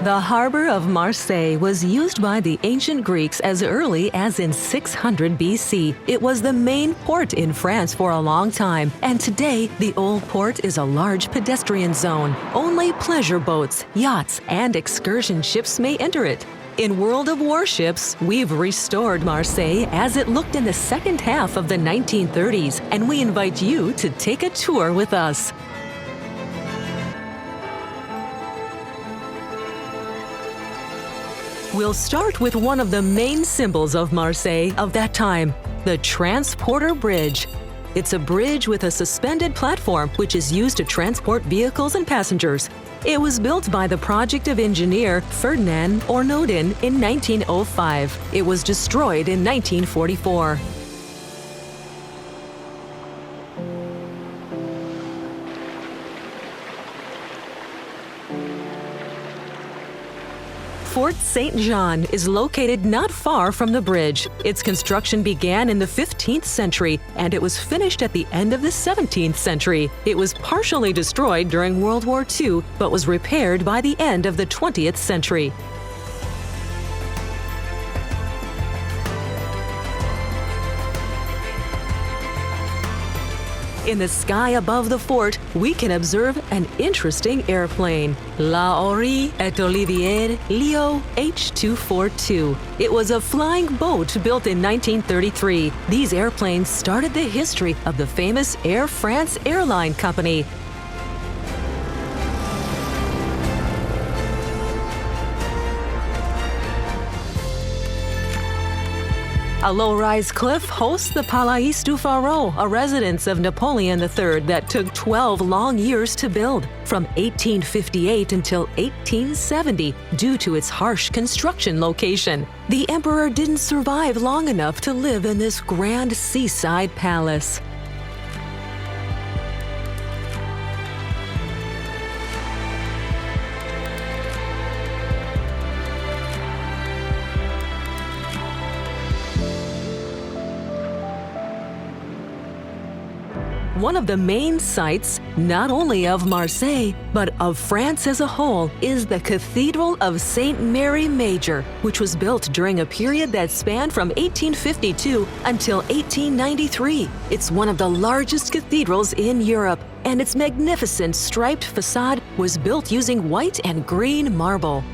The harbor of Marseille was used by the ancient Greeks as early as in 600 BC. It was the main port in France for a long time, and today the old port is a large pedestrian zone. Only pleasure boats, yachts, and excursion ships may enter it. In World of Warships, we've restored Marseille as it looked in the second half of the 1930s, and we invite you to take a tour with us. We'll start with one of the main symbols of Marseille of that time, the Transporter Bridge. It's a bridge with a suspended platform which is used to transport vehicles and passengers. It was built by the project of engineer Ferdinand Ornaudin in 1905. It was destroyed in 1944. Fort Saint-Jean is located not far from the bridge. Its construction began in the 15th century, and it was finished at the end of the 17th century. It was partially destroyed during World War II, but was repaired by the end of the 20th century. In the sky above the fort, we can observe an interesting airplane, Lioré et Olivier Leo H-242. It was a flying boat built in 1933. These airplanes started the history of the famous Air France airline company. A low-rise cliff hosts the Palais du Pharo, a residence of Napoleon III that took 12 long years to build, from 1858 until 1870, due to its harsh construction location. The emperor didn't survive long enough to live in this grand seaside palace. One of the main sights, not only of Marseille, but of France as a whole, is the Cathedral of Sainte-Marie Major, which was built during a period that spanned from 1852 until 1893. It's one of the largest cathedrals in Europe, and its magnificent striped facade was built using white and green marble.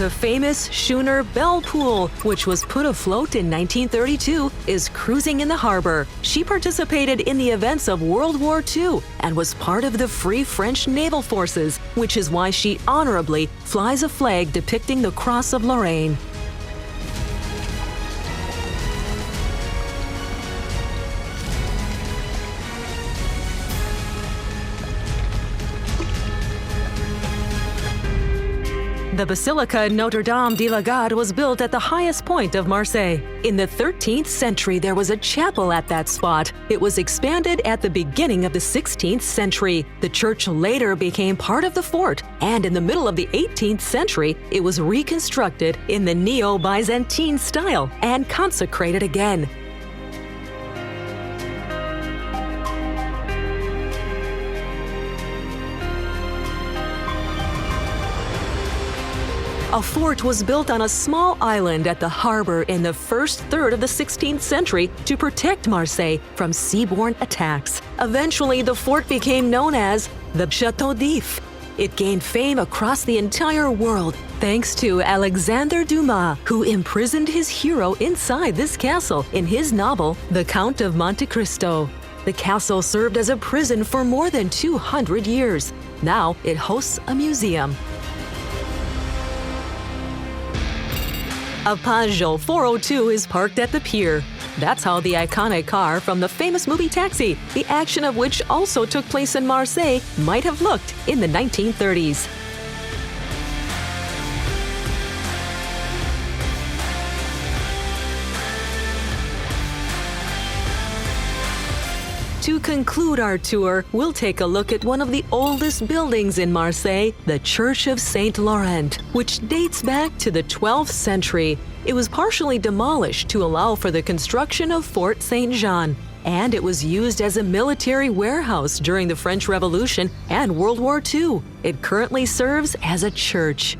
The famous schooner Belle Poule, which was put afloat in 1932, is cruising in the harbor. She participated in the events of World War II and was part of the Free French Naval Forces, which is why she honorably flies a flag depicting the Cross of Lorraine. The Basilica Notre-Dame de la Garde was built at the highest point of Marseille. In the 13th century, there was a chapel at that spot. It was expanded at the beginning of the 16th century. The church later became part of the fort, and in the middle of the 18th century, it was reconstructed in the Neo-Byzantine style and consecrated again. A fort was built on a small island at the harbor in the first third of the 16th century to protect Marseille from seaborne attacks. Eventually, the fort became known as the Château d'If. It gained fame across the entire world thanks to Alexandre Dumas, who imprisoned his hero inside this castle in his novel, The Count of Monte Cristo. The castle served as a prison for more than 200 years. Now it hosts a museum. A Peugeot 402 is parked at the pier. That's how the iconic car from the famous movie Taxi, the action of which also took place in Marseille, might have looked in the 1930s. To conclude our tour, we'll take a look at one of the oldest buildings in Marseille, the Church of Saint-Laurent, which dates back to the 12th century. It was partially demolished to allow for the construction of Fort Saint-Jean, and it was used as a military warehouse during the French Revolution and World War II. It currently serves as a church.